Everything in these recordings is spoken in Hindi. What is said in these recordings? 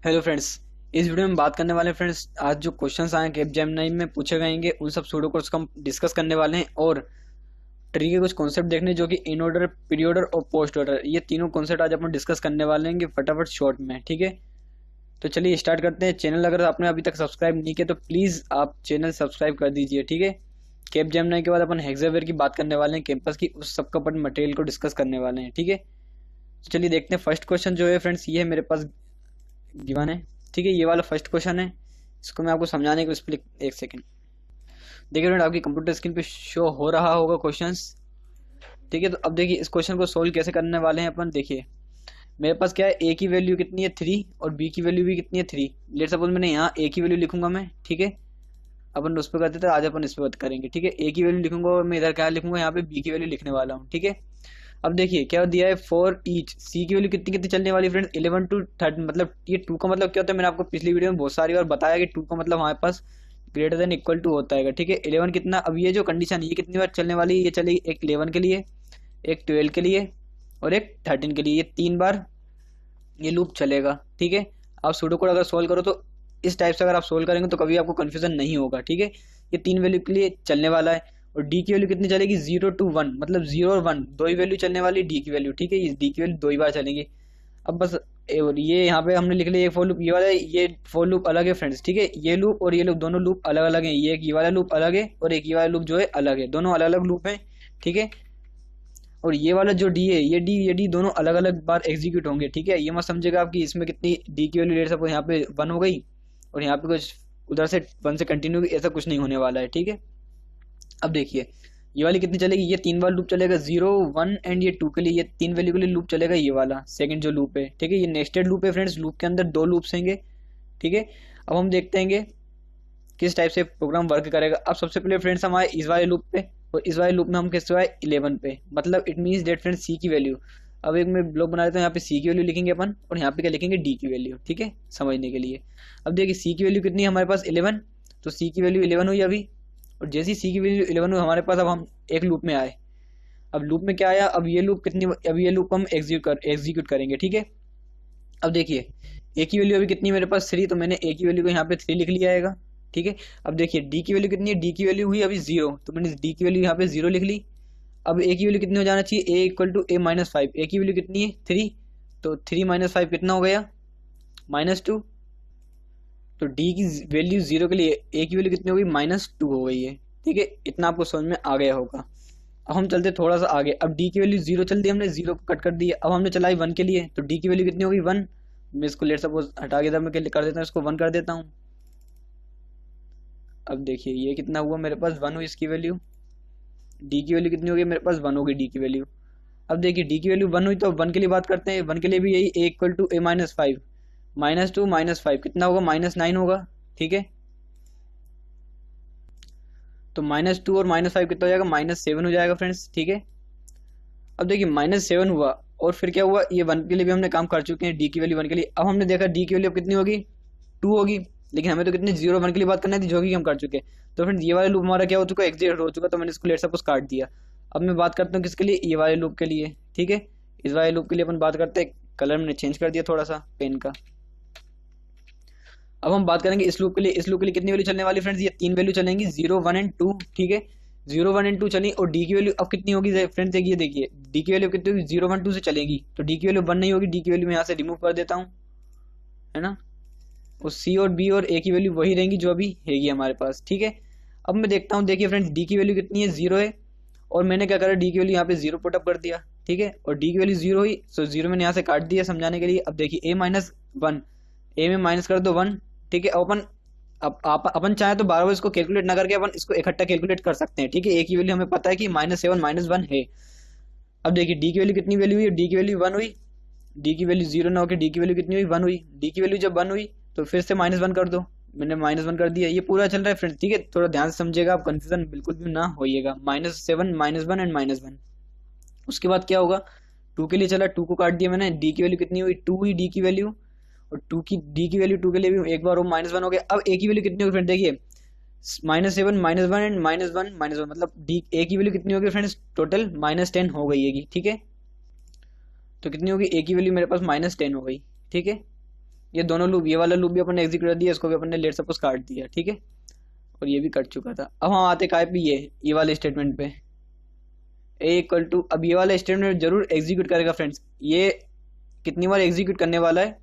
Hello friends. इस वीडियो में बात करने वाले हैं फ्रेंड्स, आज जो क्वेश्चंस आए कैपजेमिनी में पूछे गएंगे उन सब सूडो कोड्स को हम डिस्कस करने वाले हैं और ट्री के कुछ कॉन्सेप्ट देखने जो कि इन ऑर्डर, पीरियड ऑर्डर और पोस्ट ऑर्डर, ये तीनों कॉन्सेप्ट आज अपन डिस्कस करने वाले हैं फटाफट शॉर्ट में। ठीक है, तो चलिए स्टार्ट करते हैं। चैनल अगर आपने अभी तक सब्सक्राइब नहीं किया तो प्लीज़ आप चैनल सब्सक्राइब कर दीजिए। ठीक है, कैपजेमिनी के बाद अपन हेक्सावेयर की बात करने वाले हैं, कैंपस की, उस सबका अपन मटेरियल को डिस्कस करने वाले हैं। ठीक है, तो चलिए देखते हैं। फर्स्ट क्वेश्चन जो है फ्रेंड्स, ये है मेरे पास गिवन है। ठीक है, ये वाला फर्स्ट क्वेश्चन है, इसको मैं आपको समझाने की उसमें एक सेकंड। देखिए फ्रेंड, आपकी कंप्यूटर स्क्रीन पे शो हो रहा होगा क्वेश्चंस। ठीक है, तो अब देखिए इस क्वेश्चन को सोल्व कैसे करने वाले हैं अपन। देखिए मेरे पास क्या है, ए की वैल्यू कितनी है 3 और बी की वैल्यू भी कितनी है 3। लेट सपोज मैंने यहाँ ए की वैल्यू लिखूंगा मैं। ठीक है, अपन उस पर करते थे, आज अपन इस पर बात करेंगे। ठीक है, ए की वैल्यू लिखूंगा और मैं इधर क्या लिखूंगा, यहाँ पे बी की वैल्यू लिखने वाला हूँ। ठीक है, अब देखिए क्या दिया है, फॉर ईच सी की वैल्यू कितनी कितनी चलने वाली फ्रेंड्स, 11 to 30। मतलब ये 2 का मतलब क्या होता है, मैंने आपको पिछली वीडियो में बहुत सारी बार बताया कि 2 का मतलब हमारे पास ग्रेटर देन इक्वल टू होता है। ठीक है, 11 कितना, अब ये जो कंडीशन ये कितनी बार चलने वाली है, ये चलेगी एक 11 के लिए, एक 12 के लिए और एक 13 के लिए, ये 3 बार ये लूप चलेगा। ठीक है, आप सूडो कोड अगर सोल्व करो तो इस टाइप से अगर आप सोल्व करेंगे तो कभी आपको कन्फ्यूजन नहीं होगा। ठीक है, ये 3 वैल्यू के लिए चलने वाला है। और डी की वैल्यू कितनी चलेगी, 0 to 1, मतलब 0 और 1 दो ही वैल्यू चलने वाली डी की वैल्यू। ठीक है, ये डी की वैल्यू दो ही बार चलेंगी। अब बस और ये यहाँ पे हमने लिख लिया, ये फॉर लूप ये वाला है, ये फॉर लूप अलग है फ्रेंड्स। ठीक है, ये लूप और ये लूप दोनों लूप अलग अलग हैं। ये एक ये वाला लूप अलग है और एक ये वाला लूप जो है अलग है, दोनों अलग अलग लूप हैं। ठीक है, और ये वाला जो डी है, ये डी दोनों अलग अलग बार एग्जीक्यूट होंगे। ठीक है, ये मत समझेगा आपकी इसमें कितनी डी की वैल्यू, लेट सपोज यहाँ पे 1 हो गई और यहाँ पे कुछ उधर से 1 से कंटिन्यू, ऐसा कुछ नहीं होने वाला है। ठीक है, अब देखिए ये वाली कितनी चलेगी, ये 3 बार लूप चलेगा, 0, 1 एंड ये 2 के लिए, ये 3 वैल्यू के लिए लूप चलेगा ये वाला सेकंड जो लूप है। ठीक है, ये नेस्टेड लूप है फ्रेंड्स, लूप के अंदर 2 लूप्स होंगे। ठीक है, अब हम देखते हैं किस टाइप से प्रोग्राम वर्क करेगा। अब सबसे पहले फ्रेंड्स हम आए इस वाले लूप पे और इस वाले लूप में हम किस आए 11 पे, मतलब इट मीन्स डेट फ्रेंड्स सी की वैल्यू। अब एक मैं ब्लॉक बना देता हूँ, यहाँ पे सी की वैल्यू लिखेंगे अपन और यहाँ पे क्या लिखेंगे, डी की वैल्यू। ठीक है, समझने के लिए। अब देखिए सी की वैल्यू कितनी है हमारे पास 11, तो सी की वैल्यू 11 हुई अभी। और जैसी सी की वैल्यू 11 हुई हमारे पास, अब हम एक लूप में आए। अब लूप में क्या आया, अब ये लूप कितनी, अब ये लूप हम एग्जीक्यूट करेंगे। ठीक है, अब देखिए ए की वैल्यू अभी कितनी मेरे पास 3, तो मैंने ए की वैल्यू को यहाँ पे 3 लिख लिया आएगा। ठीक है, अब देखिए डी की वैल्यू कितनी है, डी की वैल्यू हुई अभी 0, तो मैंने डी की वैल्यू यहाँ पे 0 लिख ली। अब ए की वैल्यू कितनी हो जाना चाहिए, ए इक्वल टू ए माइनस 5। ए की वैल्यू कितनी है 3, तो 3 माइनस 5 कितना हो गया, -2। तो डी की वैल्यू 0 के लिए ए की वैल्यू कितनी हो गई, -2 हो गई है। ठीक है, इतना आपको समझ में आ गया होगा। अब हम चलते थोड़ा सा आगे। अब डी की वैल्यू 0 चल दी, हमने 0 को कट कर दिया। अब हमने चलाई 1 के लिए, तो डी की वैल्यू कितनी होगी 1। मैं इसको लेट सपोज हटा के मैं कर देता हूँ, इसको 1 कर देता हूँ। अब देखिए ये कितना हुआ मेरे पास, 1 हुई इसकी वैल्यू। डी की वैल्यू कितनी होगी मेरे पास, 1 होगी डी की वैल्यू। अब देखिए डी की वैल्यू 1 हुई, तो 1 के लिए बात करते हैं। 1 के लिए भी यही ए इक्वल टू ए माइनस 5, -2 -5 कितना होगा, -9 होगा। ठीक है, तो -2 और -5 कितना हो जाएगा, -7 हो जाएगा फ्रेंड्स। ठीक है, अब देखिए -7 हुआ और फिर क्या हुआ, ये 1 के लिए भी हमने काम कर चुके हैं, डी की वैल्यू 1 के लिए। अब हमने देखा डी की वैल्यू अब कितनी होगी, 2 होगी, लेकिन हमें तो कितनी 0 1 के लिए बात करना थी, जो कि हम कर चुके हैं। तो फ्रेंड्स ये वाला लूप हमारा क्या हो चुका, एग्जीक्यूट हो चुका, तो मैंने इसको लेट सपोज काट दिया। अब मैं बात करता हूँ किसके लिए, ये वाले लूप के लिए। ठीक है, इस वाले लूप के लिए अपन बात करते हैं, कलर मैंने चेंज कर दिया थोड़ा सा पेन का। अब हम बात करेंगे इस लूप के लिए। इस लूप के लिए कितनी वैल्यू चलने वाली फ्रेंड्स, ये 3 वैल्यू चलेंगी, 0 1 एंड 2। ठीक है, 0 1 एंड 2 चली और डी की वैल्यू अब कितनी होगी फ्रेंड्स, ये देखिए डी की वैल्यू कितनी होगी, 0 1 2 से चलेगी, तो डी की वैल्यू 1 नहीं होगी, डी की वैल्यू मैं यहाँ से रिमूव कर देता हूँ, है ना। और सी और बी और ए की वैल्यू वही रहेंगी जो अभी हैगी हमारे पास। ठीक है, अब मैं देखता हूँ, देखिए फ्रेंड्स डी की वैल्यू कितनी है, 0 है, और मैंने क्या करा, डी की वैल्यू यहाँ पे 0 पुटअप कर दिया। ठीक है, और डी की वैल्यू 0 हुई, सो 0 मैंने यहाँ से काट दिया समझाने के लिए। अब देखिए a-1, ए में माइनस कर दो 1। ठीक है, अब अपन चाहे तो बार बार इसको कैलकुलेट ना करके अपन इसको इकट्ठा कैलकुलेट कर सकते हैं। ठीक है, ए की वैल्यू हमें पता है कि -7 -1 है। अब देखिए डी की वैल्यू कितनी वैल्यू हुई, डी की वैल्यू 1 हुई, डी की वैल्यू 0 ना होकर डी की वैल्यू कितनी हुई, 1 हुई। डी की वैल्यू जब 1 हुई तो फिर से -1 कर दो, मैंने -1 कर दिया। ये पूरा चल रहा है फ्रेंड्स। ठीक है, थोड़ा ध्यान से समझिएगा, आप कंफ्यूजन बिल्कुल भी ना होइएगा। -7 -1 एंड -1। उसके बाद क्या होगा, 2 के लिए चला, 2 को काट दिया मैंने, डी की वैल्यू कितनी हुई, 2 हुई डी की वैल्यू, और डी की वैल्यू 2 के लिए भी एक बार वो -1 हो गया। अब ए की वैल्यू कितनी होगी फ्रेंड, देखिए -7 -1 एंड -1 मतलब डी ए की वैल्यू कितनी होगी फ्रेंड्स, टोटल -10 हो गई है। ठीक है, तो कितनी होगी, ए की वैल्यू मेरे पास -10 हो गई। ठीक है, ये दोनों लूप, ये वाला लूप भी अपन ने एग्जीक्यूट कर दिया, इसको भी अपन ने लेट सपोज काट दिया, ठीक है, और ये भी कट चुका था। अब हम आते काय पे, ये वाले स्टेटमेंट पे, ए इक्वल टू, अब ये वाला स्टेटमेंट जरूर एग्जीक्यूट करेगा फ्रेंड्स। ये कितनी बार एग्जीक्यूट करने वाला है,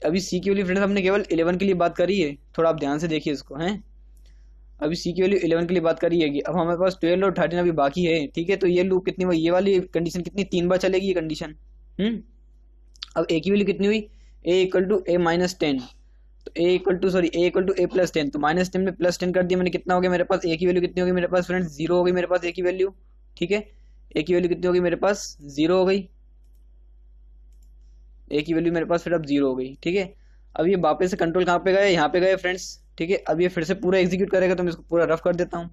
अभी सी की वैल्यू फ्रेंड्स हमने केवल 11 के लिए बात करी है, थोड़ा आप ध्यान से देखिए इसको, हैं अभी सी की वैल्यू 11 के लिए बात करी है, अब हमारे पास 12 और 13 अभी बाकी है, ठीक है। तो ये लूप कितनी बार, ये वाली कंडीशन कितनी, 3 बार चलेगी ये कंडीशन। अब ए की वैल्यू कितनी हुई, ए इक्वल टू ए माइनस 10, तो ए इक्वल टू ए प्लस 10, तो -10 में +10 कर दिया मैंने, कितना हो गया मेरे पास, ए की वैल्यू कितनी होगी मेरे पास फ्रेंड्स, 0 हो गई मेरे पास ए की वैल्यू, ठीक है। ए की वैल्यू कितनी होगी मेरे पास, 0 हो गई, ए की वैल्यू मेरे पास फिर अब 0 हो गई, ठीक है। अब ये वापस से कंट्रोल कहाँ पे गए, यहाँ पे गए फ्रेंड्स, ठीक है। अब ये फिर से पूरा एग्जीक्यूट करेगा, तो मैं इसको पूरा रफ कर देता हूँ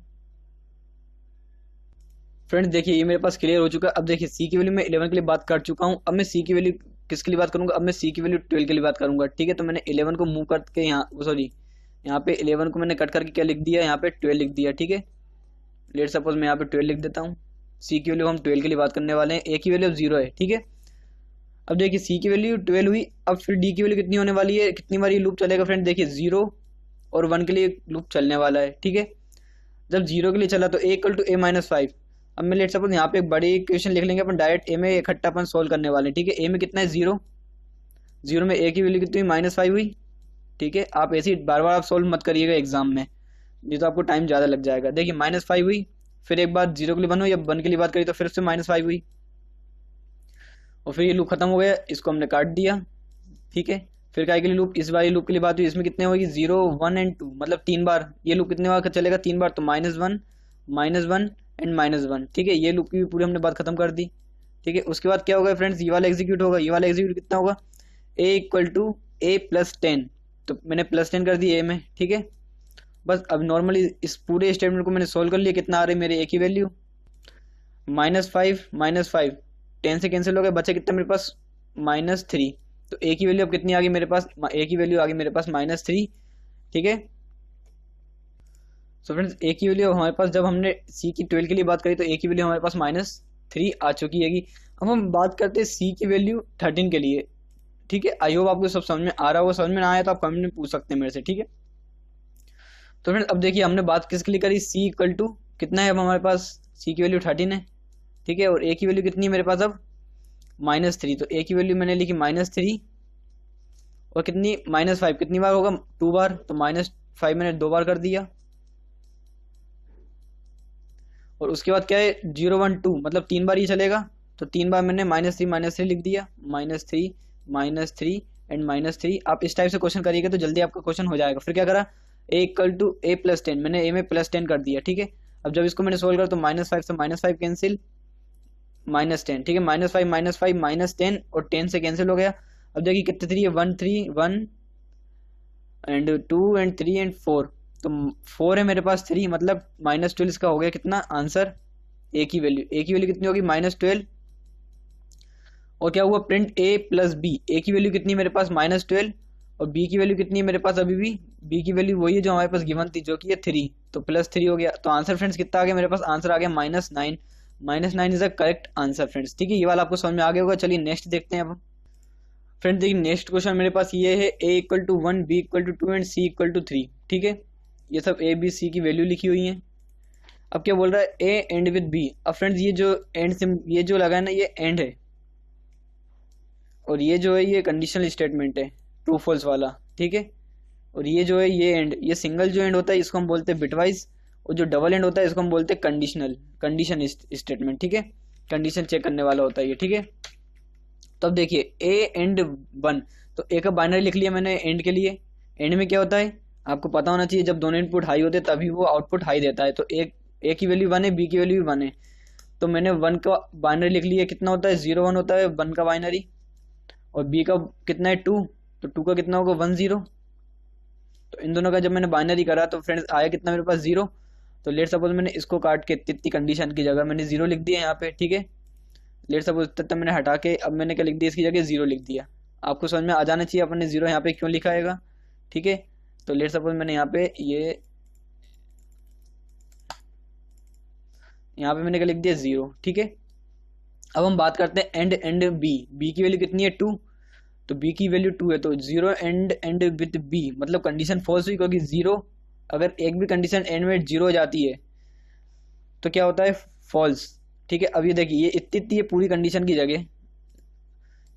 फ्रेंड्स। देखिए ये मेरे पास क्लियर हो चुका है। अब देखिए सी की वैल्यू मैं 11 के लिए बात कर चुका हूँ, अब मैं सी की वैल्यू किसके लिए बात करूंगा, अब मैं सी की वैल्यू 12 के लिए बात करूंगा, ठीक है। तो मैंने 11 को मूव करके यहाँ, सॉरी यहाँ पे 11 को मैंने कट करके क्या लिख दिया, यहाँ पे 12 लिख दिया, ठीक है। लेट सपोज मैं यहाँ पे 12 लिख देता हूँ, सी की वैल्यू हम 12 के लिए बात करने वाले हैं, ए की वैल्यू 0 है, ठीक है। अब देखिए सी की वैल्यू 12 हुई, अब फिर डी की वैल्यू कितनी होने वाली है, कितनी बार ये लूप चलेगा फ्रेंड, देखिए 0 और 1 के लिए लूप चलने वाला है, ठीक है। जब 0 के लिए चला तो ए इक्वल टू ए माइनस 5। अब मैं लेट सपोज यहाँ पे एक बड़ी इक्वेशन लिख लेंगे अपन, डायरेक्ट ए में इकट्ठा अपन सोल्व करने वाले हैं, ठीक है। ए में कितना है 0 में ए की वैल्यू कितनी हुई, -5 हुई, ठीक है। आप ऐसे ही बार बार आप सोल्व मत करिएगा एग्जाम में, ये तो आपको टाइम ज़्यादा लग जाएगा। देखिए -5 हुई, फिर एक बार 0 के लिए 1 हुई, अब 1 के लिए बात करी तो फिर से -5 हुई, और फिर ये लूप खत्म हो गया, इसको हमने काट दिया, ठीक है। फिर काय के लिए लूप, इस बार लूप के लिए बात हुई, इसमें कितने होगी 0 1 एंड 2, मतलब 3 बार ये लूप कितने बार चलेगा, 3 बार, तो -1 एंड -1, ठीक है। ये लूप की भी पूरी हमने बात खत्म कर दी, ठीक है। उसके बाद क्या होगा फ्रेंड्स, ये वाला एग्जीक्यूट होगा, ये वाला एग्जीक्यूट कितना होगा, ए इक्वल टू ए प्लस 10, तो मैंने +10 कर दी ए में, ठीक है। बस अब नॉर्मली इस पूरे स्टेटमेंट को मैंने सोल्व कर लिया, कितना आ रही है मेरे ए की वैल्यू, -5 10 से कैंसिल हो गया, बचा कितना मेरे पास -3, तो ए की वैल्यू अब कितनी आ गई मेरे पास, ए की वैल्यू आ गई मेरे पास -3, ठीक है। सो फ्रेंड्स ए की वैल्यू हमारे पास, जब हमने सी की 12 के लिए बात करी तो ए की वैल्यू हमारे पास -3 आ चुकी है। अब हम बात करते हैं सी की वैल्यू 13 के लिए, ठीक है। आई होप आपको सब समझ में आ रहा होगा, समझ में ना आया तो आप कमेंट में पूछ सकते हैं मेरे से, ठीक है। तो फ्रेंड्स अब देखिए हमने बात किसके लिए करी, सी इक्वल टू कितना है, अब हमारे पास सी की वैल्यू 13 है, ठीक है, और ए की वैल्यू कितनी है मेरे पास अब -3, तो ए की वैल्यू मैंने लिखी -3, और कितनी -5 कितनी बार होगा, 2 बार, तो -5 मैंने 2 बार कर दिया, और उसके बाद क्या है 0 1 2, मतलब 3 बार ये चलेगा, तो 3 बार मैंने -3 लिख दिया, -3 एंड -3। आप इस टाइप से क्वेश्चन करिएगा तो जल्दी आपका क्वेश्चन हो जाएगा। फिर क्या करा, ए इक्वल टू ए प्लस 10, मैंने ए में +10 कर दिया, ठीक है। अब जब इसको मैंने सोल्व करा तो -5 से -5 कैंसिल, -10, ठीक है, -5 -10 और 10 से कैंसिल हो गया। अब देखिए कितने 3 है, 1 3 1 एंड 2 एंड 3 एंड 4, तो 4 है मेरे पास, 3 मतलब -12 इसका हो गया कितना आंसर, ए की वैल्यू कितनी होगी -12, और क्या हुआ print A plus B, A की वैल्यू कितनी मेरे पास -12, और बी की वैल्यू कितनी है मेरे पास, अभी भी बी की वैल्यू वही है जो हमारे पास गिवन थी, जो कि है 3, तो +3 हो गया। तो आंसर फ्रेंड्स कितना आ गया मेरे पास, आंसर आ गया -9, -9 is the correct answer friends, ठीक है। ये वाला आपको समझ में आ गया होगा। चलिए नेक्स्ट देखते हैं अब फ्रेंड्स। देखिए नेक्स्ट क्वेश्चन मेरे पास ये है, A equal to 1 B equal to 2 and C equal to 3, ठीक है। ये सब ए बी सी की वैल्यू लिखी हुई है। अब क्या बोल रहा है, ए एंड विद बी। अब फ्रेंड्स ये जो एंड सिम, ये जो लगा है ना, ये एंड है, और ये जो है ये कंडीशनल स्टेटमेंट है, ट्रू फॉल्स वाला, ठीक है। और ये जो है ये एंड, ये सिंगल जो एंड होता है इसको हम बोलते हैं बिटवाइज, और जो डबल एंड होता है इसको हम बोलते हैं कंडीशन स्टेटमेंट, ठीक है। कंडीशन चेक करने वाला होता है ये, ठीक है। तो अब देखिए ए एंड 1, तो ए का बाइनरी लिख लिया मैंने एंड के लिए। एंड में क्या होता है आपको पता होना चाहिए, जब दोनों इनपुट हाई होते हैं तभी वो आउटपुट हाई देता है। तो ए की वैल्यू 1 है, बी की वैल्यू भी 1 है, तो मैंने 1 का बाइनरी लिख लिया, कितना होता है 0 1 होता है 1 का बाइनरी, और बी का कितना है 2, तो 2 का कितना होगा 1 0। तो इन दोनों का जब मैंने बाइनरी करा तो फ्रेंड्स आया कितना मेरे पास 0। तो लेट सपोज मैंने इसको काट के इतनी कंडीशन की जगह मैंने 0 लिख दिया यहाँ पे, ठीक है। लेट सपोज तब मैंने हटा के अब मैंने क्या लिख दिया, इसकी जगह 0 लिख दिया। आपको समझ में आ जाना चाहिए अपन ने 0 यहाँ पे क्यों लिखा है, ठीक है। तो लेट सपोज मैंने यहाँ पे मैंने क्या लिख दिया 0, ठीक है। अब हम बात करते हैं एंड बी की वैल्यू कितनी है 2, तो बी की वैल्यू 2 है, तो 0 एंड विथ बी मतलब कंडीशन फॉल्स हुई, क्योंकि 0 अगर एक भी कंडीशन एंड में 0 हो जाती है तो क्या होता है, फॉल्स। ठीक है, अब ये देखिए ये इतनी इतनी पूरी कंडीशन की जगह,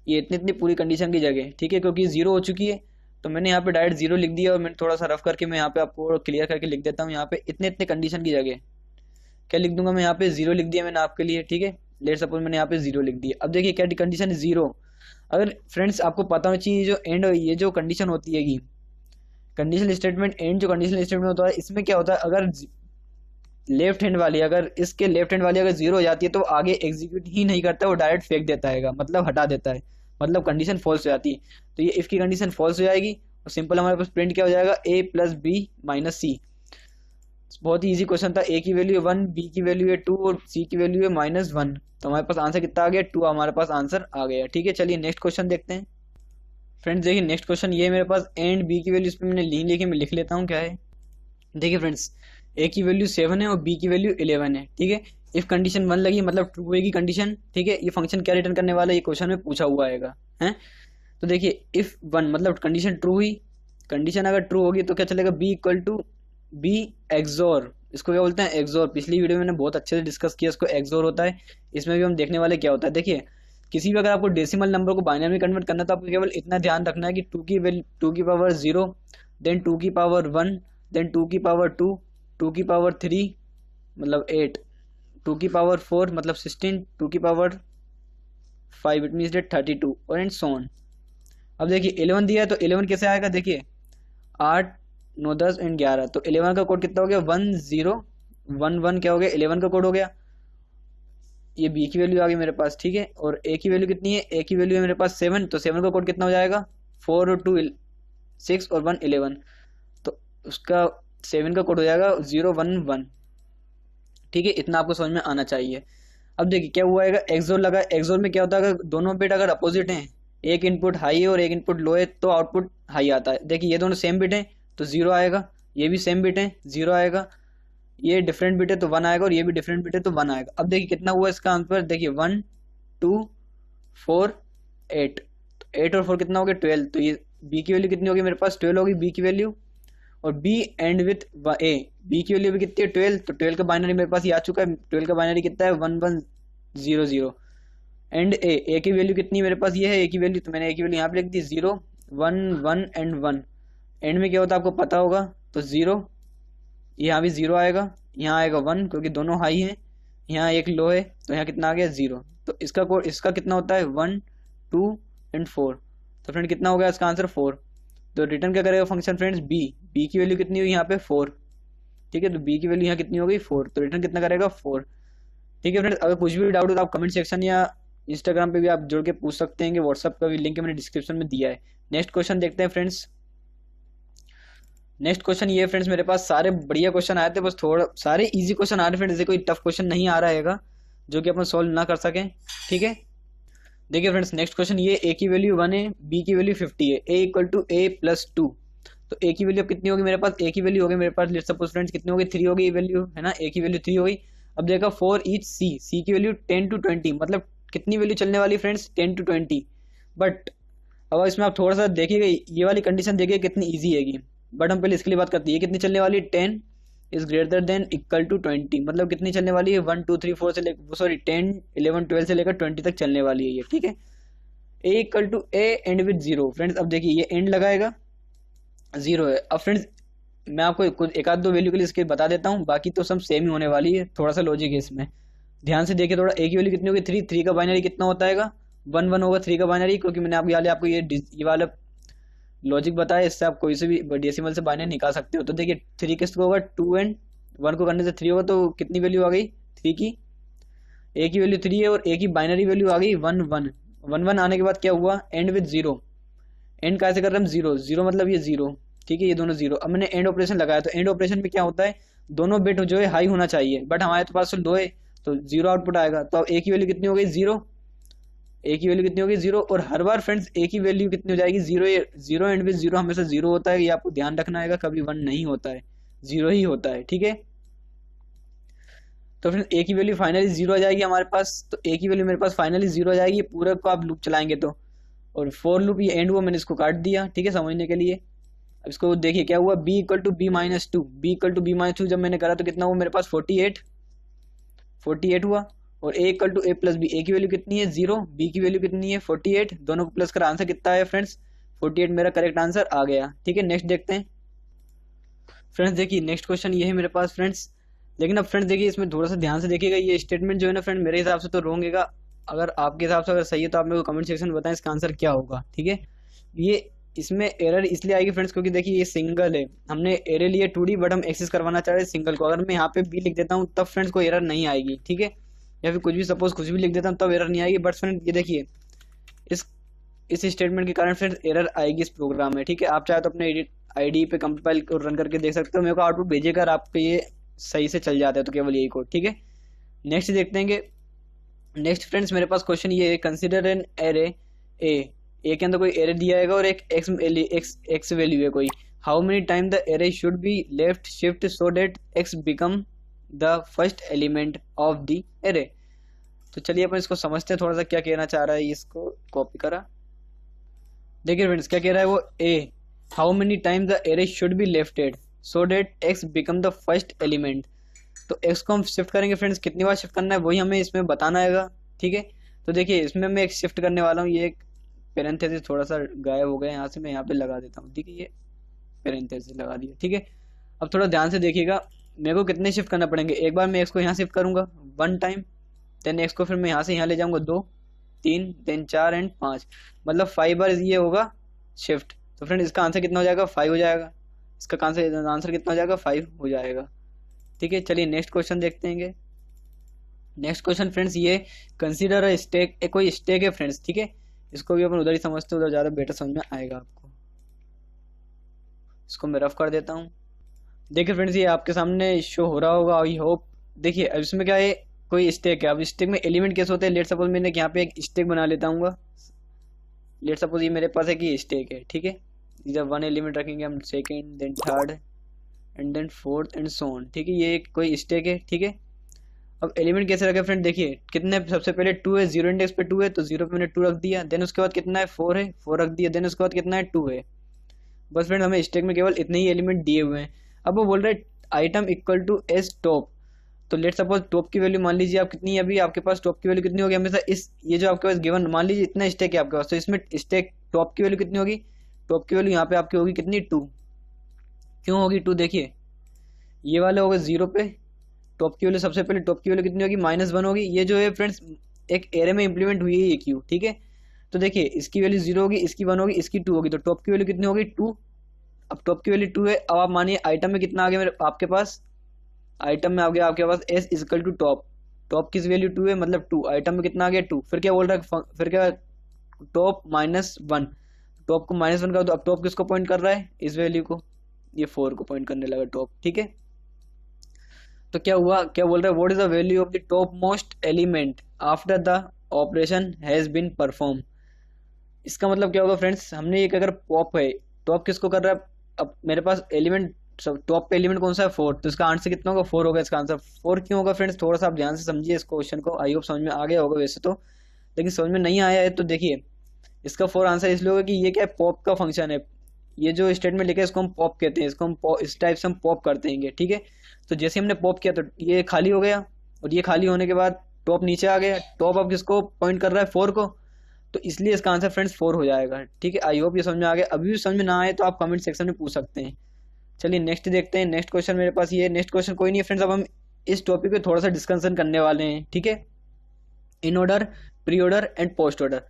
ये इतनी इतनी पूरी कंडीशन की जगह, ठीक है, क्योंकि 0 हो चुकी है तो मैंने यहाँ पे डायरेक्ट 0 लिख दिया, और मैंने थोड़ा सा रफ करके मैं यहाँ पे आपको क्लियर करके लिख देता हूँ। यहाँ पे इतने इतने कंडीशन की जगह क्या लिख दूंगा मैं, यहाँ पे 0 लिख दिया मैंने आपके लिए। ठीक है, लेट सपोज मैंने यहाँ पे 0 लिख दिया। अब देखिए क्या कंडीशन है, 0। अगर फ्रेंड्स आपको पता होना चाहिए जो एंड, ये जो कंडीशन होती है कंडीशनल स्टेटमेंट एंड, जो कंडीशनल स्टेटमेंट होता है इसमें क्या होता है, अगर लेफ्ट हैंड वाली, अगर इसके लेफ्ट हैंड वाली अगर 0 हो जाती है तो आगे एग्जीक्यूट ही नहीं करता, वो डायरेक्ट फेंक देता है, मतलब हटा देता है, मतलब कंडीशन फॉल्स हो जाती है। तो ये इफ की कंडीशन फॉल्स हो जाएगी और सिंपल हमारे पास प्रिंट क्या हो जाएगा, a प्लस बी माइनस सी। बहुत ही इजी क्वेश्चन था। ए की वैल्यू है 1, बी की वैल्यू है 2 और सी की वैल्यू है -1, तो हमारे पास आंसर कितना आ गया, 2 हमारे पास आंसर आ गया। ठीक है, चलिए नेक्स्ट क्वेश्चन देखते हैं। फ्रेंड्स देखिए नेक्स्ट क्वेश्चन ये मेरे पास एंड बी की वैल्यू इस पर मैंने लिखी, मैं लिख लेता हूँ क्या है। देखिए फ्रेंड्स ए की वैल्यू 7 है और बी की वैल्यू 11 है। ठीक है, इफ कंडीशन 1 लगी मतलब ट्रू होगी कंडीशन। ठीक है, ये फंक्शन क्या रिटर्न करने वाला है, ये क्वेश्चन में पूछा हुआ आएगा है। तो देखिए इफ 1 मतलब कंडीशन ट्रू हुई, कंडीशन अगर ट्रू होगी तो क्या चलेगा, B equal to B XOR, इसको क्या बोलते हैं, एक्सोर। पिछली वीडियो में मैंने बहुत अच्छे से डिस्कस किया, इसको एक्सोर होता है। इसमें भी हम देखने वाले क्या होता है। देखिए किसी भी अगर आपको डेसिमल नंबर को बाइनरी में कन्वर्ट करना है तो आपको केवल इतना ध्यान रखना है कि 2 की पावर 0, देन 2 की पावर 1, देन 2 की पावर 2, 2 की पावर 3 मतलब 8, 2 की पावर 4 मतलब 16, 2 की पावर 5 इट मीन्स डेट 32 और एंड सो ऑन। अब देखिए 11 दिया है तो 11 कैसे आएगा, देखिए 8 9 10 एंड 11, तो 11 का कोड कितना हो गया, 1011 क्या हो गया, 11 का कोड हो गया। ये बी की वैल्यू आ गई मेरे पास। ठीक है, और ए की वैल्यू कितनी है, ए की वैल्यू है मेरे पास 7, तो 7 का कोड कितना हो जाएगा, 4 और 2 6 और 1 11, तो उसका 7 का कोड हो जाएगा 011। ठीक है, इतना आपको समझ में आना चाहिए। अब देखिए क्या हुआ है, एक्सोर लगा। एक्सोर में क्या होता है, अगर दोनों बिट अगर अपोजिट हैं, एक इनपुट हाई है और एक इनपुट लो है, तो आउटपुट हाई आता है। देखिए ये दोनों सेम बिट हैं तो 0 आएगा, ये भी सेम बिट है 0 आएगा, ये डिफरेंट बिट है तो 1 आएगा, और ये भी डिफरेंट बिट है तो 1 आएगा। अब देखिए कितना हुआ इसका आंसर, देखिए 1 2 4 8, तो 8 और 4 कितना हो गया, 12। तो ये बी की वैल्यू कितनी होगी मेरे पास, 12 होगी बी की वैल्यू। और B and with A, B की वैल्यू भी कितनी है, 12, तो 12 का बाइनरी मेरे पास ये आ चुका है। 12 का बाइनरी कितना है, 1100। एंड ए की वैल्यू कितनी है मेरे पास, ये है ए की वैल्यू, तो मैंने ए की वैल्यू यहाँ पे लिख दी 0 1 1 एंड 1। एंड में क्या होता है आपको पता होगा, तो 0, यहाँ भी 0 आएगा, यहाँ आएगा 1 क्योंकि दोनों हाई हैं, यहाँ एक लो है तो यहाँ कितना आ गया 0। तो इसका कोड इसका कितना होता है 1 2 एंड 4, तो फ्रेंड कितना हो गया इसका आंसर 4। तो रिटर्न क्या करेगा फंक्शन फ्रेंड्स, बी की वैल्यू कितनी हुई यहाँ पे 4। ठीक है, तो बी की वैल्यू यहाँ कितनी हो गई 4, तो रिटर्न कितना करेगा 4। ठीक है फ्रेंड्स, अगर कुछ भी डाउट हो तो आप कमेंट सेक्शन या इंस्टाग्राम पे भी आप जुड़ के पूछ सकते हैं, कि व्हाट्सअप का भी लिंक मैंने डिस्क्रिप्शन में दिया है। नेक्स्ट क्वेश्चन देखते हैं फ्रेंड्स। नेक्स्ट क्वेश्चन ये फ्रेंड्स, मेरे पास सारे बढ़िया क्वेश्चन आए थे, बस थोड़ा सारे इजी क्वेश्चन आ रहे फ्रेंड्स, जैसे कोई टफ क्वेश्चन नहीं आ रहा है जो कि अपन सॉल्व ना कर सकें। ठीक है, देखिए फ्रेंड्स नेक्स्ट क्वेश्चन ये, ए की वैल्यू 1 है, बी की वैल्यू 50 है, A equal to A plus 2, तो ए की वैल्यू कितनी होगी मेरे पास, ए की वैल्यू होगी मेरे पास लेट्स सपोज फ्रेंड्स कितनी होगी, 3 होगी वैल्यू है ना, ए की वैल्यू 3 होगी। अब देखा फॉर ईच सी की वैल्यू 10 to 20, मतलब कितनी वैल्यू चलने वाली फ्रेंड्स 10 to 20। बट अब इसमें आप थोड़ा सा देखिएगा, ये वाली कंडीशन देखिए कितनी ईजी हैगी, बट हम पहले इसके लिए बात करते हैं। ये कितनी चलने वाली है, 10 is greater than equal to 20, मतलब कितनी चलने वाली है 1 2 3 4 से लेकर, सॉरी 10 11 12 से लेकर 20 तक चलने वाली है ये। ठीक है, A equal to A and with 0 friends. अब देखिए ये एंड लगाएगा 0 है। अब फ्रेंड्स मैं आपको कुछ एक आध दो वैल्यू के लिए इसके बता देता हूँ, बाकी तो सब सेम ही होने वाली है, थोड़ा सा लॉजिक है इसमें, ध्यान से देखिए थोड़ा। ए की वैल्यू कितनी होगी 3, 3 का बाइनरी कितना होता है 1 1 होगा 3 का बाइनरी, क्योंकि मैंने आपको ये वाला लॉजिक बताया, इससे आप कोई से भी डेसिमल से बाइनरी निकाल सकते हो। तो देखिए 3 किसको होगा 2 एंड 1 को करने से 3 होगा, तो कितनी वैल्यू आ गई 3 की, ए की वैल्यू 3 है और ए की बाइनरी वैल्यू आ गई 1 1 1 1 आने के बाद क्या हुआ, एंड विद 0। एंड कैसे कर रहे हैं हम 0 0 मतलब ये 0। ठीक है, ये दोनों 0। अब मैंने एंड ऑपरेशन लगाया, तो एंड ऑपरेशन में क्या होता है, दोनों बिट जो है हाई होना चाहिए, बट हमारे तो पास लो है तो 0 आउटपुट आएगा। तो अब ए की वैल्यू कितनी हो गई 0, ए की वैल्यू कितनी होगी 0, और हर बार फ्रेंड्स ए की वैल्यू कितनी हो जाएगी 0, 0 एंड विद 0 हमेशा 0 होता है, ये आपको ध्यान रखना है, कभी 1 नहीं होता है, 0 ही होता है। ठीक है, तो फ्रेंड्स ए की वैल्यू फाइनली 0 आ जाएगी हमारे पास, तो ए की वैल्यू मेरे पास फाइनली 0 आ जाएगी, पूरे को आप लूप चलाएंगे तो और फोर लूप ये एंड हुआ, मैंने इसको काट दिया, ठीक है, समझने के लिए। अब इसको देखिए क्या हुआ, b equal to B minus two, B equal to B minus two जब मैंने करा तो कितना हुआ मेरे पास 48 हुआ। और a equal to A plus B, A की वैल्यू कितनी है 0, b की वैल्यू कितनी है 48, दोनों को प्लस कर आंसर कितना है फ्रेंड्स 48, मेरा करेक्ट आंसर आ गया। ठीक है, नेक्स्ट देखते हैं फ्रेंड्स। देखिए नेक्स्ट क्वेश्चन ये है मेरे पास फ्रेंड्स, लेकिन अब फ्रेंड्स देखिए इसमें थोड़ा सा ध्यान से देखिएगा, ये स्टेटमेंट जो है ना फ्रेंड मेरे हिसाब से तो रॉन्ग है। अगर आपके हिसाब से अगर सही है तो आप मेरे को कमेंट सेक्शन में बताएं इसका आंसर क्या होगा। ठीक है, ये इसमें एरर इसलिए आएगी फ्रेंड्स क्योंकि देखिए ये सिंगल है, हमने एरर लिए 2D बट हम एक्सेस करवाना चाह रहे हैं सिंगल को। अगर मैं यहाँ पे बी लिख देता हूँ तब फ्रेंड्स कोई एरर नहीं आएगी, ठीक है, या फिर कुछ भी सपोज कुछ भी लिख देता हूँ तब एरर नहीं आएगी। बट फ्रेंड ये देखिए इस स्टेटमेंट के कारण फ्रेंड्स एरर आएगी इस प्रोग्राम में। ठीक है, आप चाहे तो अपने आईडी पे कंपाइल और रन करके देख सकते हो, मेरे को आउटपुट भेजेगा आपको ये सही से चल जाता है, तो केवल यही कोड। ठीक है, नेक्स्ट देखते हैं। नेक्स्ट फ्रेंड्स मेरे पास क्वेश्चन ये है, कंसीडर एन एरे ए के अंदर कोई एरे दिया है और एक एक्स वैल्यू है कोई, how many time the array should be left shift so that X become the first element of the array. तो चलिए अपन इसको समझते हैं थोड़ा सा क्या कहना चाह रहा है, इसको कॉपी करा। देखिए फ्रेंड्स क्या कह रहा है वो, a how many time the array should be lefted so that X become the first element. तो एक्स को हम शिफ्ट करेंगे फ्रेंड्स, कितनी बार शिफ्ट करना है वही हमें इसमें बताना है। ठीक है, तो देखिए इसमें मैं एक शिफ्ट करने वाला हूँ, ये एक पेरेंथेसिस थोड़ा सा गायब हो गया यहाँ से, मैं यहाँ पे लगा देता हूँ। ठीक है, ये पेरेंथेसिस लगा दिया। ठीक है, अब थोड़ा ध्यान से देखिएगा मेरे को कितने शिफ्ट करना पड़ेंगे। एक बार मैं एक्स को यहाँ शिफ्ट करूंगा 1 टाइम, देन एक्स को फिर मैं यहाँ से यहाँ ले जाऊंगा 2 3 देन 4 एंड 5, मतलब 5 बार ये होगा शिफ्ट। तो फ्रेंड इसका आंसर कितना हो जाएगा 5 हो जाएगा, इसका आंसर कितना हो जाएगा 5 हो जाएगा। ठीक है, चलिए नेक्स्ट क्वेश्चन देखते हैं। नेक्स्ट क्वेश्चन फ्रेंड्स ये कंसीडर अ स्टेक, कोई स्टेक है फ्रेंड्स। ठीक है, इसको भी अपन उधर ही समझते हैं, उधर ज़्यादा बेटर समझ में आएगा आपको। इसको मैं रफ कर देता हूँ। देखिए फ्रेंड्स ये आपके सामने शो हो रहा होगा, आई होप। देखिए अब इसमें क्या है, कोई स्टेक है। अब स्टेक में एलिमेंट कैसे होते हैं, लेट सपोज मैंने यहाँ पे एक स्टेक बना लेता हूँ। लेट सपोज ये मेरे पास है कि स्टेक है। ठीक है, इधर 1 एलिमेंट रखेंगे हम, second then third and then fourth and so on. ठीक है, ये कोई स्टेक है। ठीक है, अब एलिमेंट कैसे रखे फ्रेंड, देखिए कितने, सबसे पहले 2 है, 0 इंडेक्स पे 2 है तो 0 पे मैंने 2 रख दिया। देन उसके बाद कितना है 4 है, 4 रख दिया। देन उसके बाद कितना है 2 है। बस फ्रेंड हमें स्टेक में केवल इतने ही एलिमेंट दिए हुए हैं। अब वो बोल रहे हैं item equal to S top. तो लेट सपोज टॉप की वैल्यू मान लीजिए आप कितनी है, अभी आपके पास टॉप की वैल्यू कितनी होगी हमेशा, इस ये जो आपके पास गिवन मान लीजिए इतना स्टेक है आपके पास, तो इसमें स्टेक टॉप की वैल्यू कितनी होगी, टॉप की वैल्यू यहाँ पे आपकी होगी कितनी 2। क्यों होगी 2, देखिए ये वाले हो गए 0 पे, टॉप की वैल्यू सबसे पहले टॉप की वैल्यू कितनी होगी -1 होगी। ये जो है फ्रेंड्स एक एरे में इंप्लीमेंट हुई है ये क्यू। ठीक है, तो देखिए इसकी वैल्यू 0 होगी, इसकी 1 होगी, इसकी 2 होगी, तो टॉप की वैल्यू कितनी होगी 2। अब टॉप की वैल्यू 2 है। अब आप मानिए आइटम में कितना आ गया मेरे आपके पास, आइटम में आ गया आपके पास S is equal to top. Top की वैल्यू 2 है मतलब 2, आइटम में कितना आ गया 2। फिर क्या बोल रहा है, फिर क्या टॉप -1, टॉप को -1 का, तो अब टॉप किसको पॉइंट कर रहा है, इस वैल्यू को, ये 4 को पॉइंट करने लगा टॉप। ठीक है, तो क्या हुआ, क्या बोल रहा है, what is the value of the top most element after the operation has been perform. इसका मतलब क्या होगा फ्रेंड्स, हमने एक अगर पॉप है, टॉप किसको कर रहा है, अब मेरे पास एलिमेंट टॉप पे एलिमेंट कौन सा है 4, तो इसका आंसर कितना होगा 4 होगा। इसका आंसर 4 क्यों होगा फ्रेंड्स, थोड़ा सा आप ध्यान से समझिए इस क्वेश्चन को, आई होप समझ में आ गया होगा वैसे तो, लेकिन समझ में नहीं आया है तो देखिए इसका 4 आंसर इसलिए होगा कि ये क्या है, पॉप का फंक्शन है। ये जो स्टेटमेंट लिखा है इसको हम पॉप कहते हैं, इसको हम इस टाइप से हम पॉप करते हैं। ठीक है, तो जैसे हमने पॉप किया तो ये खाली हो गया, और ये खाली होने के बाद टॉप नीचे आ गया। टॉप अब किसको पॉइंट कर रहा है 4 को, तो इसलिए इसका आंसर फ्रेंड्स 4 हो जाएगा। ठीक है, आई होप ये समझ में आ गया। अभी भी समझ में ना आए तो आप कमेंट सेक्शन में पूछ सकते हैं। चलिए नेक्स्ट देखते हैं। नेक्स्ट क्वेश्चन मेरे पास ये, नेक्स्ट क्वेश्चन कोई नहीं है फ्रेंड्स, अब हम इस टॉपिक पे थोड़ा सा डिस्कशन करने वाले हैं। ठीक है, in order, pre order and post order,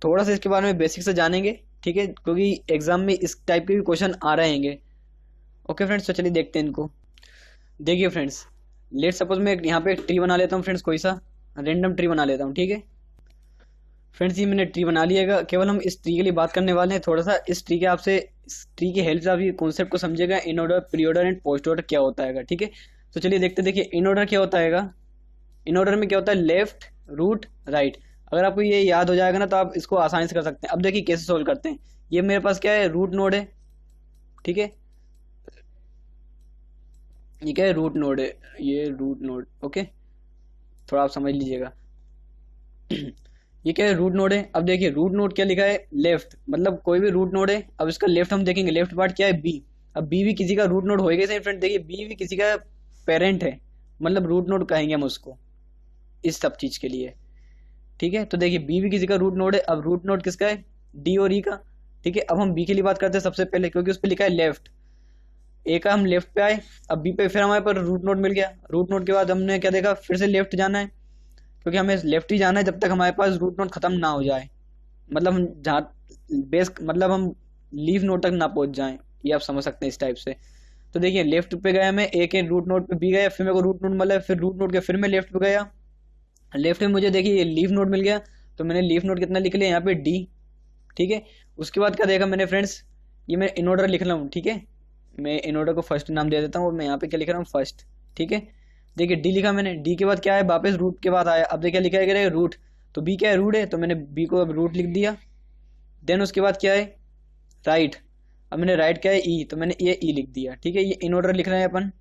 थोड़ा सा इसके बारे में बेसिक से जानेंगे। ठीक है, क्योंकि एग्जाम में इस टाइप के भी क्वेश्चन आ रहेंगे। ओके फ्रेंड्स, तो चलिए देखते हैं इनको। देखिए फ्रेंड्स, लेट सपोज मैं यहाँ पे एक ट्री बना लेता हूँ फ्रेंड्स, कोई सा रेंडम ट्री बना लेता हूँ। ठीक है फ्रेंड्स, ये मैंने ट्री बना लिएगा, केवल हम इस ट्री के लिए बात करने वाले हैं। थोड़ा सा इस ट्री के आपसे, इस ट्री की हेल्प से आप ये कॉन्सेप्ट को समझेगा, in order, pre order and post order क्या होता है। ठीक है, तो चलिए देखते हैं। देखिए इन ऑर्डर क्या होता है, इन ऑर्डर में क्या होता है, लेफ्ट रूट राइट। अगर आपको ये याद हो जाएगा ना तो आप इसको आसानी से कर सकते हैं। अब देखिए कैसे सोल्व करते हैं। ये मेरे पास क्या है, रूट नोड है। ठीक है, ये क्या है, रूट नोड है, ये रूट नोड। ओके, थोड़ा आप समझ लीजिएगा। ये क्या है, रूट नोड है। अब देखिए रूट नोड क्या लिखा है, लेफ्ट, मतलब कोई भी रूट नोड है। अब इसका लेफ्ट हम देखेंगे, लेफ्ट पार्ट क्या है, बी। अब बी भी किसी का रूट नोड होएगा सही फ्रेंड, देखिए बी भी किसी का पेरेंट है, मतलब रूट नोड कहेंगे हम उसको इस सब चीज के लिए। ठीक है, तो देखिए बी भी किसी का रूट नोड है। अब रूट नोड किसका है, डी और ई का। ठीक है, अब हम बी के लिए बात करते हैं सबसे पहले, क्योंकि उस पर लिखा है लेफ्ट। ए का हम लेफ्ट पे आए, अब बी पे फिर हमारे पास रूट नोड मिल गया। रूट नोड के बाद हमने क्या देखा, फिर से लेफ्ट जाना है, क्योंकि हमें लेफ्ट ही जाना है जब तक हमारे पास रूट नोड खत्म ना हो जाए, मतलब हम जहाँ बेस, मतलब हम लीफ नोड तक ना पहुंच जाएं, ये आप समझ सकते हैं इस टाइप से। तो देखिए लेफ्ट पे गया मैं, ए के रूट नोड पे बी गया, फिर मेरे को रूट नोड मिला, फिर रूट नोड के फिर मैं लेफ्ट पे गया। लेफ्ट में मुझे देखिए ये लीफ नोड मिल गया, तो मैंने लीफ नोड कितना लिख लिया यहाँ पे, डी। ठीक है, उसके बाद क्या देखा मैंने फ्रेंड्स, ये मैं इन ऑर्डर लिख रहा हूँ। ठीक है, मैं इन ऑर्डर को फर्स्ट नाम दे देता हूँ, और मैं यहाँ पे क्या लिख रहा हूँ, फर्स्ट। ठीक है, देखिए डी लिखा मैंने, डी के बाद क्या है, वापस रूट के बाद आया। अब देखिए लिखा है रूट, तो बी क्या है, रूट है, तो मैंने बी को अब रूट लिख दिया। देन उसके बाद क्या है, राइट। अब मैंने राइट क्या है, ई, तो मैंने ये ई लिख दिया। ठीक है, ये इन ऑर्डर लिख रहे हैं अपन।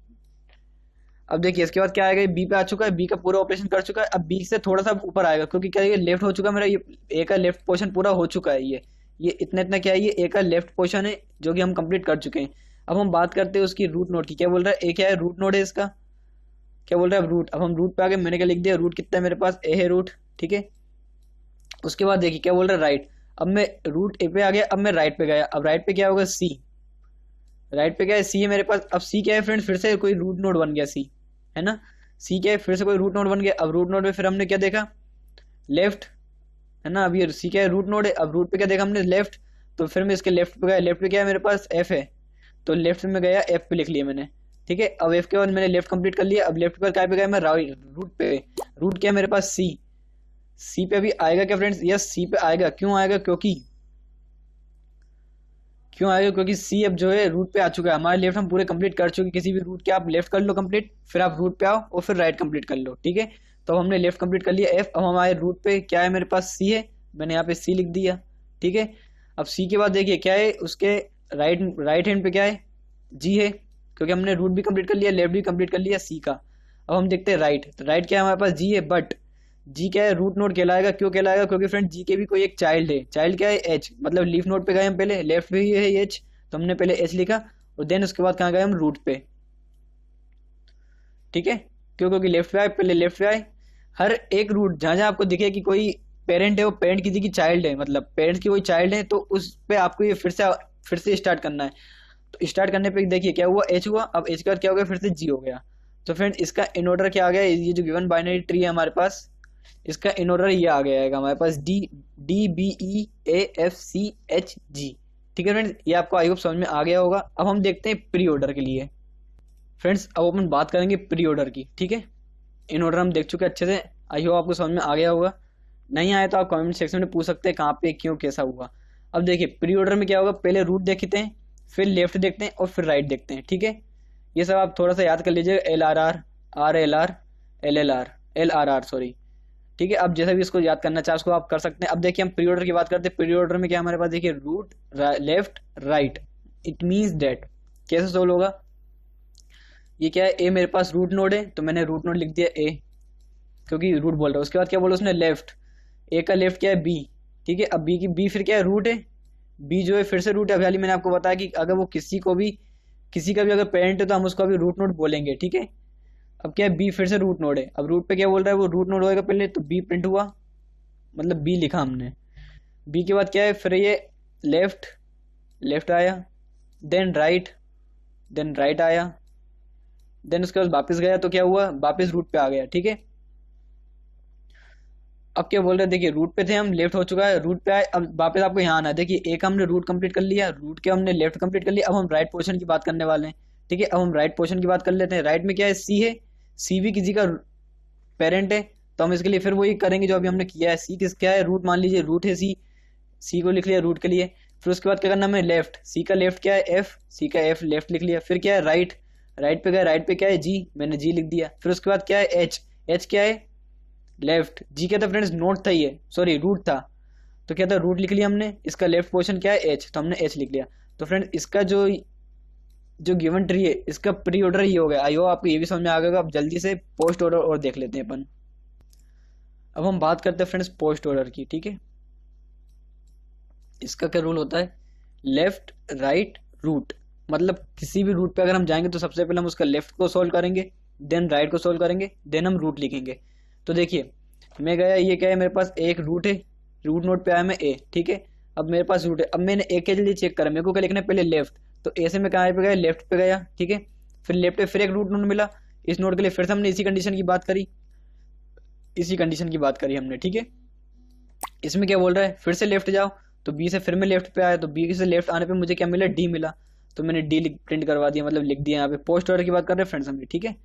अब देखिए इसके बाद क्या आएगा, बी पे आ चुका है, बी का पूरा ऑपरेशन कर चुका है। अब बी से थोड़ा सा ऊपर आएगा, क्योंकि क्या है, ये लेफ्ट हो चुका है मेरा, ये ए का लेफ्ट पोर्शन पूरा हो चुका है। ये इतना इतना क्या है, ये ए का लेफ्ट पोर्शन है जो कि हम कंप्लीट कर चुके हैं। अब हम बात करते हैं उसकी रूट नोड की। क्या बोल रहा है, ए क्या है, रूट नोड है इसका। क्या बोल रहा है, रूट। अब हम रूट पे आ गए, मैंने क्या लिख दिया, रूट कितना है मेरे पास, ए है रूट। ठीक है, उसके बाद देखिए क्या बोल रहा है, राइट। अब मैं रूट ए पे आ गया, अब मैं राइट पे गया। अब राइट पे क्या होगा, सी। राइट पे क्या है, सी है मेरे पास। अब सी क्या है फ्रेंड्स, फिर से कोई रूट नोड बन गया, सी है ना। सी क्या है, फिर से कोई रूट नोड बन गया। अब रूट नोड में फिर हमने क्या देखा, लेफ्ट, है ना। अब ये सी क्या है, रूट नोड है। अब रूट पे क्या देखा हमने, लेफ्ट। तो फिर मैं इसके लेफ्ट पे गया, लेफ्ट पे क्या है मेरे पास, एफ है, तो लेफ्ट में गया, एफ पे लिख लिया मैंने। ठीक है, अब एफ के बाद मैंने लेफ्ट कंप्लीट कर लिया। अब लेफ्ट पर क्या पे गया मैं, राइट, रूट पे। रूट क्या है मेरे पास, सी। सी पे भी आएगा क्या फ्रेंड्स, यस सी पे आएगा। क्यों आएगा, क्यों आएगा, क्योंकि सी अब जो है रूट पे आ चुका है। हमारे लेफ्ट हम पूरे कंप्लीट कर चुके, किसी भी रूट के आप लेफ्ट कर लो कंप्लीट, फिर आप रूट पे आओ और फिर राइट कंप्लीट कर लो। ठीक है, तो हमने लेफ्ट कंप्लीट कर लिया, एफ। अब हमारे रूट पे क्या है मेरे पास, सी है, मैंने यहाँ पे सी लिख दिया। ठीक है, अब सी के बाद देखिए क्या है, उसके राइट राइट हैंड पे क्या है, जी है, क्योंकि हमने रूट भी कंप्लीट कर लिया, लेफ्ट भी कंप्लीट कर लिया सी का। अब हम देखते हैं राइट, तो राइट क्या है हमारे पास, जी है, बट जी क्या है, रूट नोड कहलाएगा। क्यों कहलाएगा, क्योंकि फ्रेंड जी के भी कोई एक चाइल्ड है। चाइल्ड क्या है, एच, मतलब लीफ नोड पे गए हम पहले, लेफ्ट पे ही है एच, तो हमने पहले एच लिखा, और देन उसके बाद कहाँ गए हम, रूट पे। ठीक है, क्यों, क्योंकि लेफ्ट पे आए, पहले लेफ्ट पे आए। हर एक रूट जहां जहां आपको दिखे कि कोई पेरेंट है, वो पेरेंट किसी की चाइल्ड है, मतलब पेरेंट्स की कोई चाइल्ड है, तो उस पे आपको ये फिर से स्टार्ट करना है। तो स्टार्ट करने पे देखिए क्या हुआ, एच हुआ। अब एच का क्या हो गया, फिर से जी हो गया। तो फ्रेंड्स इसका इन ऑर्डर क्या आ गया, ये जो गिवन बाइनरी ट्री है हमारे पास, इसका इन ऑर्डर ये आ गया है हमारे पास, D, D B E A F C H G. ठीक है फ्रेंड्स, ये आपको आई होप समझ में आ गया होगा। अब हम देखते हैं प्री ऑर्डर के लिए। फ्रेंड्स अब अपन बात करेंगे प्री ऑर्डर की। ठीक है, इन ऑर्डर हम देख चुके अच्छे से, आई होप आपको समझ में आ गया होगा। नहीं आया तो आप कमेंट सेक्शन में पूछ सकते हैं कहाँ पे क्यों कैसा हुआ। अब देखिए प्री ऑर्डर में क्या होगा, पहले रूट देखते हैं, फिर लेफ्ट देखते हैं, और फिर राइट देखते हैं। ठीक है, ये सब आप थोड़ा सा याद कर लीजिए, L R R, R L R, L L R, L R R, sorry. ठीक है, अब जैसा भी इसको याद करना चाहे उसको आप कर सकते हैं। अब देखिए हम प्री ऑर्डर की बात करते हैं। प्री ऑर्डर में क्या हमारे पास, देखिए root, left, right. It means that, कैसे सोल्व होगा, ये क्या है, ए मेरे पास रूट नोड है, तो मैंने रूट नोड लिख दिया ए, क्योंकि रूट बोल रहा है। उसके बाद क्या बोला उसने, लेफ्ट। ए का लेफ्ट क्या है, बी। ठीक है, अब बी की, बी फिर क्या है, रूट है। बी जो है फिर से रूट है। अभी मैंने आपको बताया कि अगर वो किसी का भी अगर पेरेंट है तो हम उसको अभी रूट नोड बोलेंगे। ठीक है, अब क्या है, बी फिर से रूट नोड है। अब रूट पे क्या बोल रहा है, वो रूट नोड होएगा पहले, तो बी प्रिंट हुआ, मतलब बी लिखा हमने। बी के बाद क्या है, फिर ये लेफ्ट, लेफ्ट आया, देन राइट आया, देन उसके बाद वापस गया, तो क्या हुआ, वापस रूट पे आ गया। ठीक है, अब क्या बोल रहे हैं, देखिए रूट पे थे हम, लेफ्ट हो चुका है, रूट पे आए, अब वापस आपको यहाँ आना है। देखिए एक हमने रूट कंप्लीट कर लिया, रूट के हमने लेफ्ट कंप्लीट कर लिया। अब हम राइट पोर्शन की बात करने वाले हैं। ठीक है, अब हम राइट पोर्शन की बात कर लेते हैं। राइट में क्या है, सी है, सी भी किसी का पेरेंट है, तो हम इसके लिए फिर वही करेंगे जो अभी हमने किया है। सी किस क्या है, रूट, मान लीजिए रूट है सी, सी को लिख लिया रूट के लिए। फिर उसके बाद क्या करना हमें, लेफ्ट, सी का लेफ्ट क्या है, एफ, सी का एफ लेफ्ट लिख लिया। फिर क्या है, राइट, राइट पे गया, राइट पे क्या है, जी, मैंने जी लिख दिया। फिर उसके बाद क्या है, एच, एच क्या है, लेफ्ट। जी क्या था फ्रेंड्स, नोट था, ये सॉरी रूट था, तो क्या था, रूट लिख लिया हमने। इसका लेफ्ट पोर्शन क्या है, एच, तो हमने एच लिख लिया। तो फ्रेंड्स इसका जो जो गिवन ट्री है, इसका प्री ऑर्डर ये हो गया। आई होप आपको ये भी समझ में आ गया। अब जल्दी से पोस्ट ऑर्डर और देख लेते हैं अपन। अब हम बात करते हैं फ्रेंड्स पोस्ट ऑर्डर की, ठीक है। इसका क्या रूल होता है, लेफ्ट राइट रूट, मतलब किसी भी रूट पे अगर हम जाएंगे तो सबसे पहले हम उसका लेफ्ट को सोल्व करेंगे, देन राइट को सोल्व करेंगे, देन हम रूट लिखेंगे। तो देखिए मैं गया, ये क्या है मेरे पास एक रूट है, रूट नोड पे आया मैं ए, ठीक है। अब मेरे पास रूट है, अब मैंने ए के लिए चेक करा, मेरे को क्या लिखना है पहले लेफ्ट, तो ए से मैं कहाँ पे गया, लेफ्ट पे गया, ठीक है। फिर लेफ्ट पे फिर एक रूट नोड मिला, इस नोड के लिए फिर से हमने इसी कंडीशन की बात करी, इसी कंडीशन की बात करी हमने, ठीक है। इसमें क्या बोल रहा है, फिर से लेफ्ट जाओ, तो बी से फिर मैं लेफ्ट पे आया, तो बी से लेफ्ट आने पे मुझे क्या मिला, डी मिला, तो मैंने डी प्रिंट करवा दिया, मतलब लिख दिया। यहाँ पे पोस्ट ऑर्डर की बात कर रहे हैं फ्रेंड्स हम, ठीक है,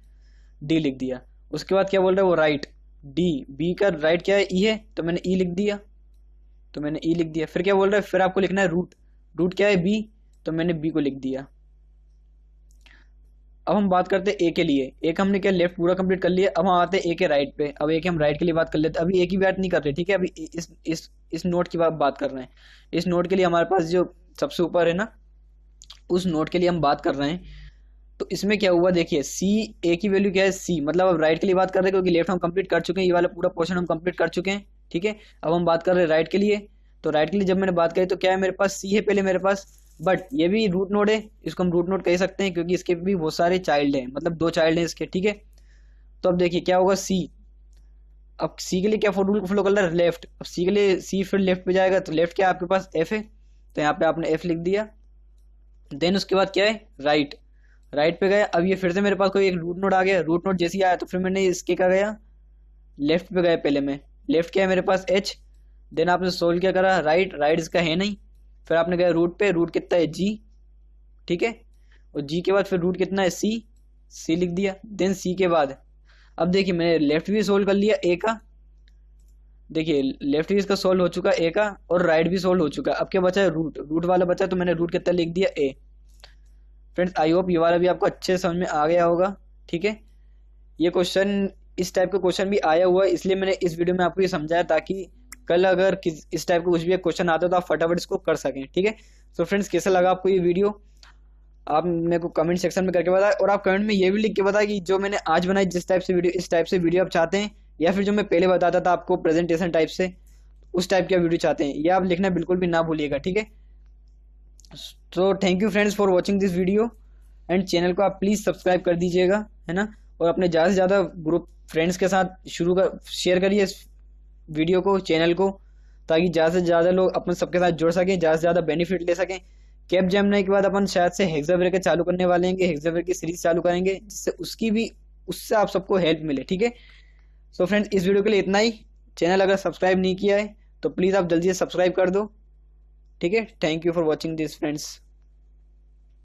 डी लिख दिया। उसके बाद क्या बोल रहा है वो राइट, डी, बी का राइट क्या है, ई है, तो मैंने ई लिख दिया, तो मैंने ई लिख दिया। फिर क्या बोल रहा है, फिर आपको लिखना है रूट, रूट क्या है बी, तो मैंने बी को लिख दिया। अब हम बात करते हैं ए के लिए, एक हमने क्या लेफ्ट पूरा कंप्लीट कर लिया, अब हम आते हैं ए के राइट पे। अब ए के हम राइट के लिए बात कर लेते हैं, अभी ए की बात नहीं कर रहे, ठीक है, अभी इस नोट की बात कर रहे हैं। इस नोट के लिए हमारे पास जो सबसे ऊपर है ना, उस नोट के लिए हम बात कर रहे हैं। तो इसमें क्या हुआ देखिए, सी, ए की वैल्यू क्या है सी, मतलब अब राइट के लिए बात कर रहे हैं क्योंकि लेफ्ट हम कंप्लीट कर चुके हैं, ये वाला पूरा पोर्शन हम कंप्लीट कर चुके हैं, ठीक है। अब हम बात कर रहे हैं राइट के लिए, तो राइट के लिए जब मैंने बात करी तो क्या है मेरे पास सी है पहले मेरे पास, बट ये भी रूट नोड है, इसको हम रूट नोड कह सकते हैं क्योंकि इसके भी बहुत सारे चाइल्ड हैं, मतलब 2 चाइल्ड हैं इसके, ठीक है। तो अब देखिए क्या होगा सी, अब सी के लिए क्या रूल फॉलो कर रहा है, लेफ्ट, अब सी के लिए सी फिर लेफ्ट पे जाएगा, तो लेफ्ट क्या आपके पास एफ है, तो यहाँ पे आपने एफ लिख दिया। देन उसके बाद क्या है राइट, राइट पे गया, अब ये फिर से मेरे पास कोई एक रूट नोड आ गया, रूट नोड जैसे ही आया तो फिर मैंने इसके क्या गया, लेफ्ट पे गया पहले मैं, लेफ्ट क्या है मेरे पास एच, देन आपने सोल्व क्या करा, राइट, राइट इसका है नहीं, फिर आपने गया रूट पे, रूट कितना है जी, ठीक है, और जी के बाद फिर रूट कितना है सी, सी लिख दिया। देन सी के बाद अब देखिए मैंने लेफ्ट भी सोल्व कर लिया ए का, देखिए लेफ्ट भी इसका सोल्व हो चुका ए का, और राइट भी सोल्व हो चुका। अब क्या बचा है रूट, रूट वाला बचा, तो मैंने रूट कितना लिख दिया ए। फ्रेंड्स आई होप ये वाला भी आपको अच्छे से समझ में आ गया होगा, ठीक है। ये क्वेश्चन, इस टाइप का क्वेश्चन भी आया हुआ है, इसलिए मैंने इस वीडियो में आपको ये समझाया ताकि कल अगर इस टाइप का कुछ भी क्वेश्चन आता है तो आप फटाफट इसको कर सकें, ठीक है। तो फ्रेंड्स कैसा लगा आपको ये वीडियो, आप मेरे को कमेंट सेक्शन में करके बताएं, और आप कमेंट में ये भी लिख के बताएं कि जो मैंने आज बनाई जिस टाइप से वीडियो, इस टाइप से वीडियो आप चाहते हैं, या फिर जो मैं पहले बताता था आपको प्रेजेंटेशन टाइप से, उस टाइप का वीडियो चाहते हैं, ये आप लिखना बिल्कुल भी ना भूलिएगा, ठीक है। तो thank you friends for watching this video, and channel को आप प्लीज़ सब्सक्राइब कर दीजिएगा, है ना, और अपने ज़्यादा से ज़्यादा ग्रुप फ्रेंड्स के साथ शेयर करिए इस वीडियो को, चैनल को, ताकि ज़्यादा से ज़्यादा लोग अपन सबके साथ जुड़ सकें, ज़्यादा से ज़्यादा बेनिफिट ले सकें। कैपजेमिनी के बाद अपन शायद से हेक्साब्रेकर चालू करने वाले हैं, हेक्साब्रेकर की सीरीज चालू करेंगे, जिससे उससे आप सबको हेल्प मिले, ठीक है। सो फ्रेंड्स इस वीडियो के लिए इतना ही, चैनल अगर सब्सक्राइब नहीं किया है तो प्लीज़ आप जल्दी से सब्सक्राइब कर दो, ठीक है। Thank you for watching this friends.